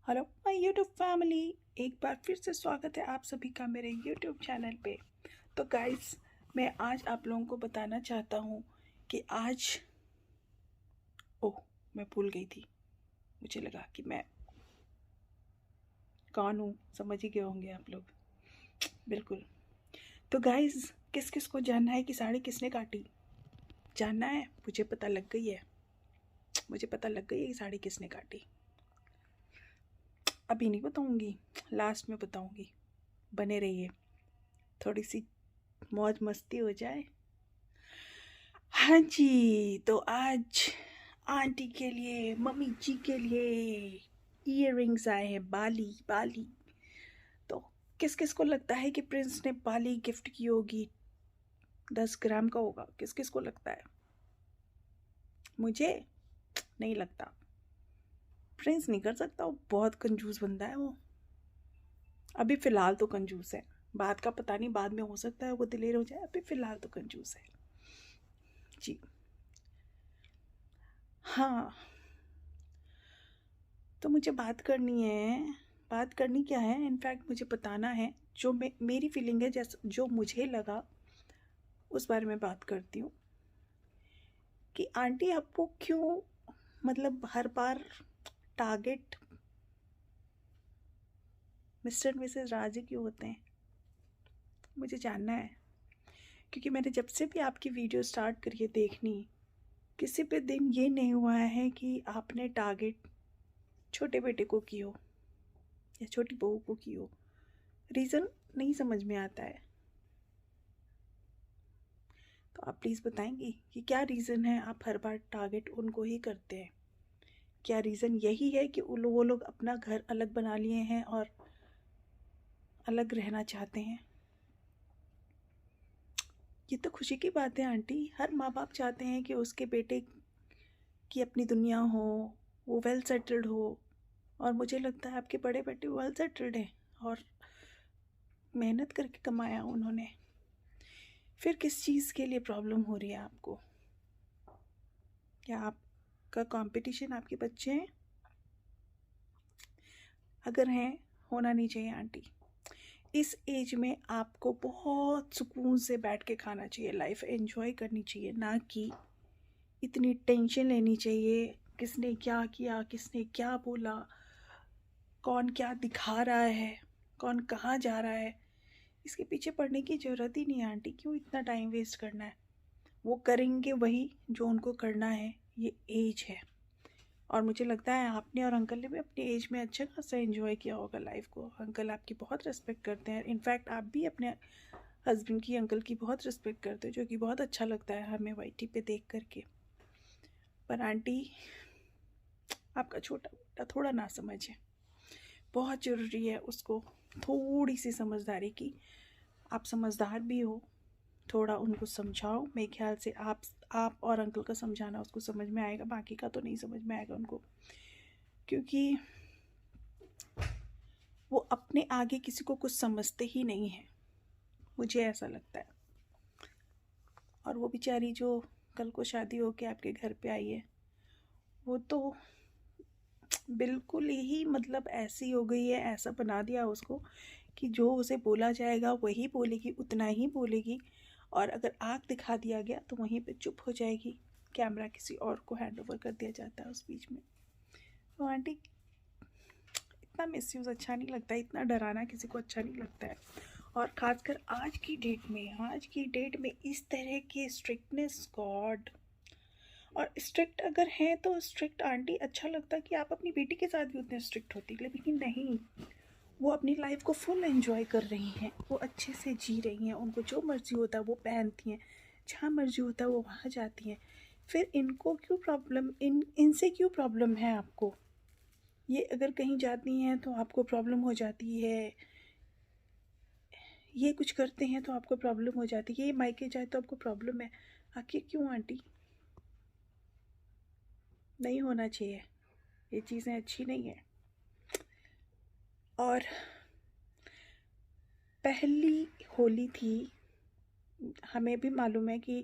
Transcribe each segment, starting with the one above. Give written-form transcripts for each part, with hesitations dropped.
Hello my YouTube family, एक बार फिर से स्वागत है आप सभी का मेरे यूट्यूब चैनल पे। तो गाइस, मैं आज आप लोगों को बताना चाहता हूँ कि आज ओह, मैं भूल गई थी। मुझे लगा कि मैं कौन हूँ, समझ ही गए होंगे आप लोग। बिल्कुल। तो गाइस, किस किस को जानना है कि साड़ी किसने काटी? जानना है? मुझे पता लग गई है। मुझे पता लग गई है कि साड़ी किसने काटी। अभी नहीं बताऊँगी, लास्ट में बताऊँगी। बने रहिए, थोड़ी सी मौज मस्ती हो जाए। हाँ जी, तो आज आंटी के लिए, मम्मी जी के लिए इयररिंग्स आए हैं। बाली बाली। तो किस किस को लगता है कि प्रिंस ने बाली गिफ्ट की होगी? 10 ग्राम का होगा। किस किस को लगता है? मुझे नहीं लगता। प्रिंस नहीं कर सकता, वो बहुत कंजूस बंदा है वो। अभी फ़िलहाल तो कंजूस है, बात का पता नहीं, बाद में हो सकता है वो दिलेर हो जाए। अभी फ़िलहाल तो कंजूस है जी। हाँ, तो मुझे बात करनी है। बात करनी क्या है, इनफैक्ट मुझे बताना है जो मेरी फीलिंग है, जैसे जो मुझे लगा उस बारे में बात करती हूँ कि आंटी आपको क्यों, मतलब हर बार टारगेट मिस्टर एंड मिसेस राजी क्यों होते हैं? मुझे जानना है, क्योंकि मैंने जब से भी आपकी वीडियो स्टार्ट करी है देखनी, किसी पे दिन ये नहीं हुआ है कि आपने टारगेट छोटे बेटे को की हो या छोटी बहू को की हो। रीज़न नहीं समझ में आता है। तो आप प्लीज़ बताएंगी कि क्या रीज़न है आप हर बार टारगेट उनको ही करते हैं? क्या रीज़न यही है कि वो लोग अपना घर अलग बना लिए हैं और अलग रहना चाहते हैं? ये तो खुशी की बात है आंटी। हर माँ बाप चाहते हैं कि उसके बेटे की अपनी दुनिया हो, वो वेल सेटल्ड हो। और मुझे लगता है आपके बड़े बेटे वेल सेटल्ड हैं और मेहनत करके कमाया उन्होंने। फिर किस चीज़ के लिए प्रॉब्लम हो रही है आपको? क्या आपका कंपटीशन आपके बच्चे हैं? अगर हैं, होना नहीं चाहिए आंटी। इस एज में आपको बहुत सुकून से बैठ के खाना चाहिए, लाइफ एंजॉय करनी चाहिए, ना कि इतनी टेंशन लेनी चाहिए। किसने क्या किया, किसने क्या बोला, कौन क्या दिखा रहा है, कौन कहाँ जा रहा है, इसके पीछे पड़ने की ज़रूरत ही नहीं है आंटी। क्यों इतना टाइम वेस्ट करना है? वो करेंगे वही जो उनको करना है। ये एज है। और मुझे लगता है आपने और अंकल ने भी अपनी एज में अच्छा खासा एंजॉय किया होगा लाइफ को। अंकल आपकी बहुत रिस्पेक्ट करते हैं। इनफैक्ट आप भी अपने हस्बैंड की, अंकल की बहुत रिस्पेक्ट करते हो, जो कि बहुत अच्छा लगता है हमें वाईटी पे देख करके। पर आंटी, आपका छोटा बेटा थोड़ा ना समझे। बहुत ज़रूरी है उसको थोड़ी सी समझदारी की। आप समझदार भी हो, थोड़ा उनको समझाओ। मेरे ख्याल से आप और अंकल का समझाना उसको समझ में आएगा, बाकी का तो नहीं समझ में आएगा उनको, क्योंकि वो अपने आगे किसी को कुछ समझते ही नहीं हैं। मुझे ऐसा लगता है। और वो बेचारी जो कल को शादी होके आपके घर पे आई है, वो तो बिल्कुल ही मतलब ऐसी हो गई है, ऐसा बना दिया उसको कि जो उसे बोला जाएगा वही बोलेगी, उतना ही बोलेगी। और अगर आँख दिखा दिया गया तो वहीं पे चुप हो जाएगी। कैमरा किसी और को हैंड ओवर कर दिया जाता है उस बीच में। तो आंटी, इतना मिसयूज़ अच्छा नहीं लगता है, इतना डराना किसी को अच्छा नहीं लगता है। और ख़ासकर आज की डेट में इस तरह की स्ट्रिक्टनेस, गॉड। और स्ट्रिक्ट अगर हैं तो स्ट्रिक्ट आंटी, अच्छा लगता कि आप अपनी बेटी के साथ भी उतने स्ट्रिक्ट होती, लेकिन नहीं। वो अपनी लाइफ को फुल एंजॉय कर रही हैं, वो अच्छे से जी रही हैं। उनको जो मर्ज़ी होता है वो पहनती हैं, जहाँ मर्ज़ी होता है वो वहाँ जाती हैं। फिर इनको क्यों प्रॉब्लम, इनसे क्यों प्रॉब्लम है आपको? ये अगर कहीं जाती हैं तो आपको प्रॉब्लम हो जाती है, ये कुछ करते हैं तो आपको प्रॉब्लम हो जाती है, ये मायके जाए तो आपको प्रॉब्लम है। आखिर क्यों आंटी? नहीं होना चाहिए, ये चीज़ें अच्छी नहीं है। और पहली होली थी, हमें भी मालूम है कि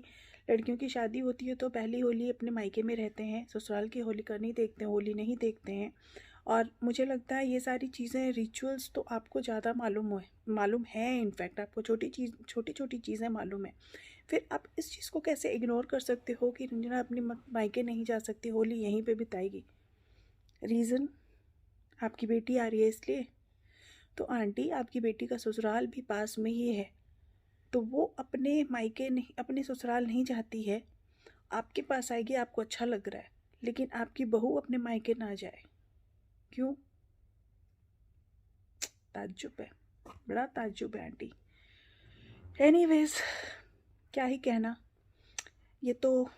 लड़कियों की शादी होती है तो पहली होली अपने मायके में रहते हैं, ससुराल की होली का नहीं देखते हैं, होली नहीं देखते हैं। और मुझे लगता है ये सारी चीज़ें, रिचुअल्स तो आपको ज़्यादा मालूम है इनफैक्ट आपको छोटी छोटी चीज़ें मालूम है। फिर आप इस चीज़ को कैसे इग्नोर कर सकते हो कि रंजना अपनी मायके नहीं जा सकती, होली यहीं पे बिताएगी? रीज़न, आपकी बेटी आ रही है इसलिए। तो आंटी, आपकी बेटी का ससुराल भी पास में ही है, तो वो अपने मायके नहीं, अपने ससुराल नहीं जाती है, आपके पास आएगी, आपको अच्छा लग रहा है, लेकिन आपकी बहू अपने मायके ना जाए, क्यों? ताज्जुब है, बड़ा ताज्जुब है आंटी। एनीवेज, क्या ही कहना, ये तो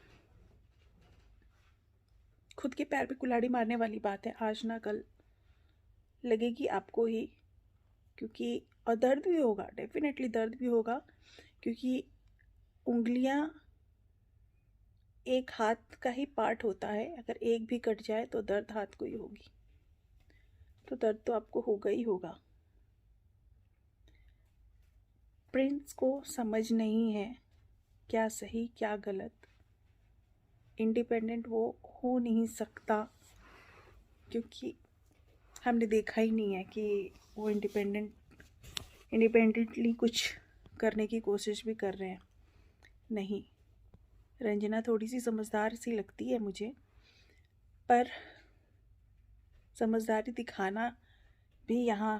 खुद के पैर पे कुल्हाड़ी मारने वाली बात है। आज ना कल लगेगी आपको ही, क्योंकि और दर्द भी होगा, डेफिनेटली दर्द भी होगा, क्योंकि उंगलियां एक हाथ का ही पार्ट होता है, अगर एक भी कट जाए तो दर्द हाथ को ही होगी, तो दर्द तो आपको होगा ही होगा। प्रिंस को समझ नहीं है क्या सही क्या गलत, इंडिपेंडेंट वो हो नहीं सकता, क्योंकि हमने देखा ही नहीं है कि वो इंडिपेंडेंटली कुछ करने की कोशिश भी कर रहे हैं। नहीं, रंजना थोड़ी सी समझदार सी लगती है मुझे, पर समझदारी दिखाना भी यहाँ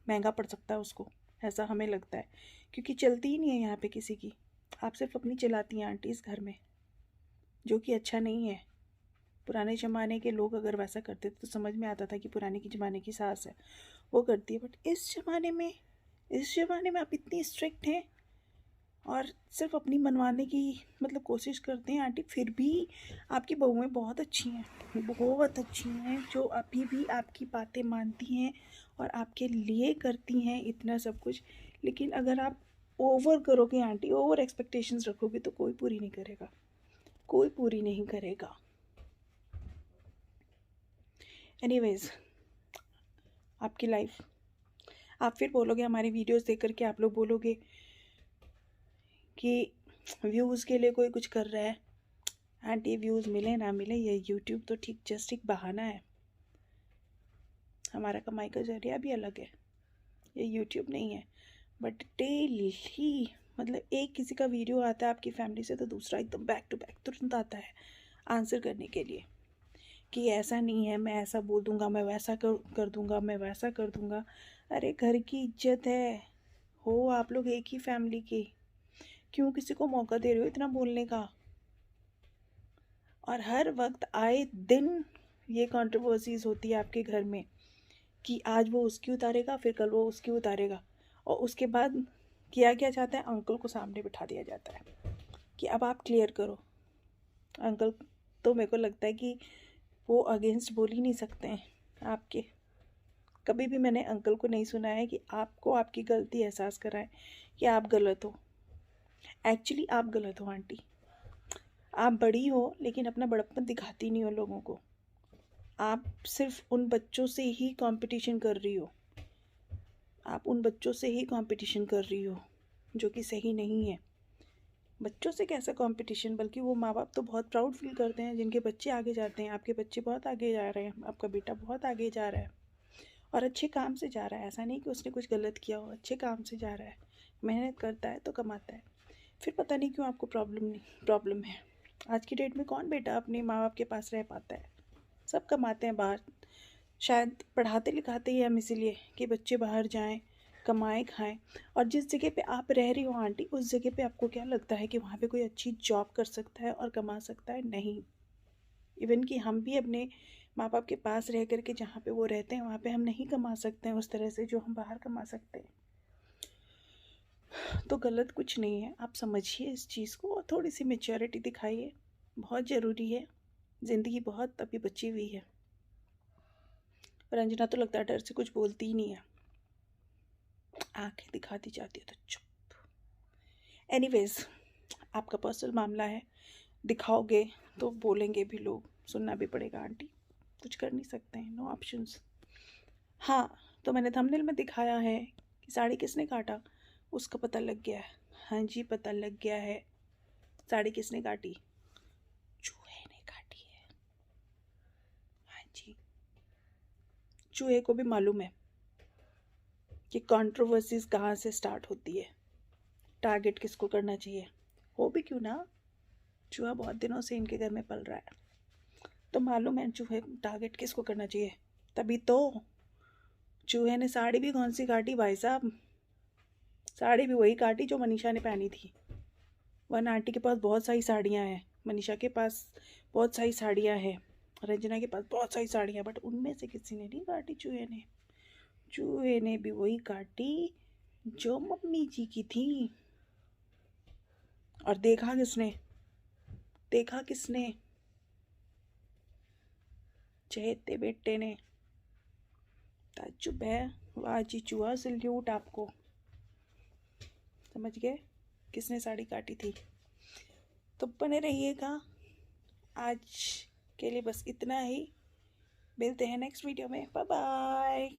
महंगा पड़ सकता है उसको, ऐसा हमें लगता है, क्योंकि चलती ही नहीं है यहाँ पे किसी की। आप सिर्फ अपनी चलाती हैं आंटी इस घर में, जो कि अच्छा नहीं है। पुराने ज़माने के लोग अगर वैसा करते थे तो समझ में आता था कि पुराने के ज़माने की सास है, वो करती है, बट इस ज़माने में आप इतनी स्ट्रिक्ट हैं और सिर्फ अपनी मनवाने की मतलब कोशिश करते हैं आंटी। फिर भी आपकी बहुएं बहुत अच्छी हैं, बहुत अच्छी हैं, जो अभी भी आपकी बातें मानती हैं और आपके लिए करती हैं इतना सब कुछ। लेकिन अगर आप ओवर करोगे आंटी, ओवर एक्सपेक्टेशंस रखोगे, तो कोई पूरी नहीं करेगा, कोई पूरी नहीं करेगा। एनीवेज, आपकी लाइफ, आप फिर बोलोगे हमारी वीडियोस देख करके, आप लोग बोलोगे कि व्यूज़ के लिए कोई कुछ कर रहा है। आंटी, व्यूज़ मिले ना मिले, ये यूट्यूब तो ठीक जस्ट एक बहाना है, हमारा कमाई का जरिया भी अलग है, ये यूट्यूब नहीं है। बट डेली मतलब एक किसी का वीडियो आता है आपकी फैमिली से, तो दूसरा एकदम बैक टू बैक तुरंत आता है आंसर करने के लिए कि ऐसा नहीं है, मैं ऐसा बोल दूंगा, मैं वैसा कर दूंगा, मैं वैसा कर दूंगा। अरे घर की इज्जत है, हो आप लोग एक ही फैमिली के, क्यों किसी को मौका दे रहे हो इतना बोलने का? और हर वक्त आए दिन ये कंट्रोवर्सीज होती है आपके घर में कि आज वो उसकी उतारेगा, फिर कल वो उसकी उतारेगा, और उसके बाद किया क्या जाता है, अंकल को सामने बिठा दिया जाता है कि अब आप क्लियर करो। अंकल तो मेरे को लगता है कि वो अगेंस्ट बोल ही नहीं सकते हैं आपके। कभी भी मैंने अंकल को नहीं सुना है कि आपको आपकी गलती एहसास कराएं कि आप गलत हो। एक्चुअली आप गलत हो आंटी, आप बड़ी हो लेकिन अपना बड़प्पन दिखाती नहीं हो लोगों को। आप सिर्फ उन बच्चों से ही कंपटीशन कर रही हो, आप उन बच्चों से ही कंपटीशन कर रही हो, जो कि सही नहीं है। बच्चों से कैसा कंपटीशन, बल्कि वो माँ बाप तो बहुत प्राउड फील करते हैं जिनके बच्चे आगे जाते हैं। आपके बच्चे बहुत आगे जा रहे हैं, आपका बेटा बहुत आगे जा रहा है और अच्छे काम से जा रहा है। ऐसा नहीं कि उसने कुछ गलत किया हो, अच्छे काम से जा रहा है, मेहनत करता है तो कमाता है। फिर पता नहीं क्यों आपको प्रॉब्लम है। आज की डेट में कौन बेटा अपने माँ बाप के पास रह पाता है? सब कमाते हैं बाहर, शायद पढ़ाते लिखाते ही हम इसीलिए कि बच्चे बाहर जाएं, कमाएं, खाएं। और जिस जगह पे आप रह रही हो आंटी, उस जगह पे आपको क्या लगता है कि वहाँ पे कोई अच्छी जॉब कर सकता है और कमा सकता है? नहीं। इवन कि हम भी अपने माँ बाप के पास रह करके जहाँ पे वो रहते हैं वहाँ पे हम नहीं कमा सकते हैं उस तरह से जो हम बाहर कमा सकते हैं। तो गलत कुछ नहीं है, आप समझिए इस चीज़ को और थोड़ी सी मेच्योरिटी दिखाइए, बहुत ज़रूरी है। ज़िंदगी बहुत अभी बची हुई है। रंजना तो लगता है डर से कुछ बोलती ही नहीं है, आंखें दिखाती जाती है तो चुप। एनीवेज, आपका पर्सनल मामला है, दिखाओगे तो बोलेंगे भी लोग, सुनना भी पड़ेगा आंटी, कुछ कर नहीं सकते हैं, नो ऑप्शंस। हाँ, तो मैंने थंबनेल में दिखाया है कि साड़ी किसने काटा, उसका पता लग गया है। हाँ जी, पता लग गया है साड़ी किसने काटी, चूहे ने काटी है। हाँ जी, चूहे को भी मालूम है कि कंट्रोवर्सीज कहाँ से स्टार्ट होती है, टारगेट किसको करना चाहिए। हो भी क्यों ना, चूहा बहुत दिनों से इनके घर में पल रहा है, तो मालूम है चूहे टारगेट किसको करना चाहिए। तभी तो चूहे ने साड़ी भी कौन सी काटी भाई साहब, साड़ी भी वही काटी जो मनीषा ने पहनी थी। वन आंटी के पास बहुत सारी साड़ियाँ हैं, मनीषा के पास बहुत सारी साड़ियाँ हैं, रंजना के पास बहुत सारी साड़ियाँ, बट उनमें से किसी ने नहीं काटी चूहे ने। चूहे ने भी वही काटी जो मम्मी जी की थी। और देखा किसने, देखा किसने, चहेते बेटे ने। ताज्जुब है, वाह जी चूहा, सल्यूट आपको। समझ गए किसने साड़ी काटी थी। तो बने रहिएगा, आज के लिए बस इतना ही, मिलते हैं नेक्स्ट वीडियो में, बाय बाय।